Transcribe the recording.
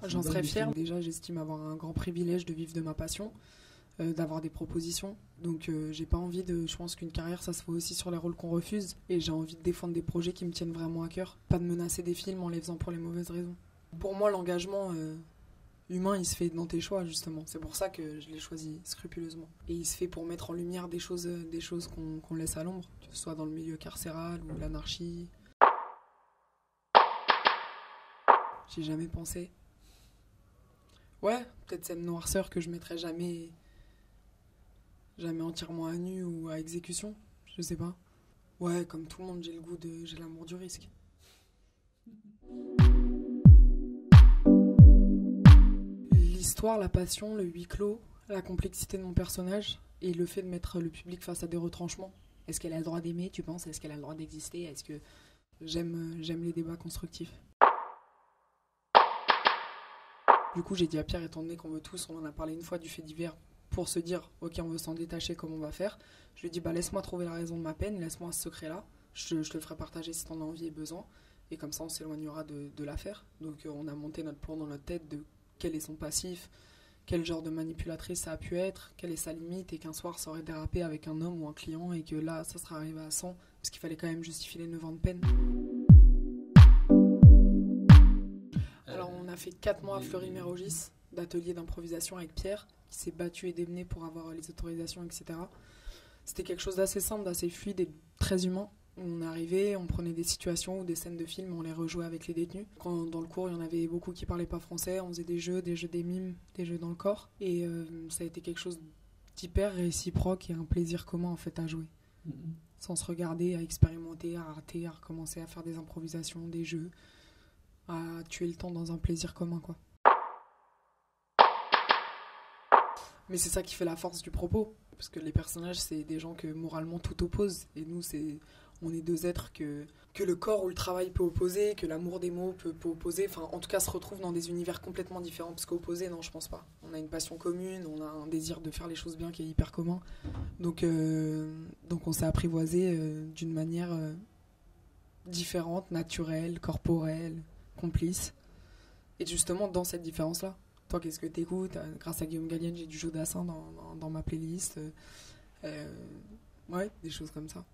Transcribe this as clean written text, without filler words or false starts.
J'en serais fière. Déjà, j'estime avoir un grand privilège de vivre de ma passion, d'avoir des propositions. Donc, j'ai pas envie de. Je pense qu'une carrière, ça se fait aussi sur les rôles qu'on refuse. Et j'ai envie de défendre des projets qui me tiennent vraiment à cœur. Pas de menacer des films en les faisant pour les mauvaises raisons. Pour moi, l'engagement humain, il se fait dans tes choix, justement. C'est pour ça que je l'ai choisi scrupuleusement. Et il se fait pour mettre en lumière des choses qu'on laisse à l'ombre, que ce soit dans le milieu carcéral ou l'anarchie. J'ai jamais pensé. Ouais, peut-être cette noirceur que je mettrai jamais entièrement à nu ou à exécution, je sais pas. Ouais, comme tout le monde, j'ai l'amour du risque. L'histoire, la passion, le huis clos, la complexité de mon personnage et le fait de mettre le public face à des retranchements. Est-ce qu'elle a le droit d'aimer, tu penses? Est-ce qu'elle a le droit d'exister? Est-ce que j'aime les débats constructifs? Du coup, j'ai dit à Pierre, étant donné qu'on veut tous, on en a parlé une fois du fait divers, pour se dire, ok, on veut s'en détacher, comment on va faire? Je lui ai dit, laisse-moi trouver la raison de ma peine, laisse-moi ce secret-là, je te le ferai partager si t'en as envie et besoin, et comme ça on s'éloignera de l'affaire. Donc on a monté notre plan dans notre tête de quel est son passif, quel genre de manipulatrice ça a pu être, quelle est sa limite, et qu'un soir ça aurait dérapé avec un homme ou un client, et que là ça serait arrivé à 100, parce qu'il fallait quand même justifier les 9 ans de peine. Alors on a fait 4 mois à Fleury-Mérogis d'atelier d'improvisation avec Pierre, qui s'est battu et démené pour avoir les autorisations, etc. C'était quelque chose d'assez simple, d'assez fluide et très humain. On arrivait, on prenait des situations ou des scènes de films, on les rejouait avec les détenus. Quand dans le cours, il y en avait beaucoup qui parlaient pas français, on faisait des jeux, des mimes, des jeux dans le corps. Et ça a été quelque chose d'hyper réciproque et un plaisir commun en fait à jouer. Sans se regarder, à expérimenter, à rater, à recommencer à faire des improvisations, des jeux, à tuer le temps dans un plaisir commun, quoi. Mais c'est ça qui fait la force du propos, parce que les personnages, c'est des gens que moralement tout oppose, et nous, on est deux êtres que le corps ou le travail peut opposer, que l'amour des mots peut opposer, enfin en tout cas se retrouvent dans des univers complètement différents, parce qu'opposer, non, je pense pas. On a une passion commune, on a un désir de faire les choses bien qui est hyper commun, donc on s'est apprivoisé d'une manière différente, naturelle, corporelle, complice, et justement dans cette différence-là. Toi, qu'est-ce que t'écoutes? Grâce à Guillaume Gallienne, j'ai du Jodassin dans ma playlist. Ouais, des choses comme ça.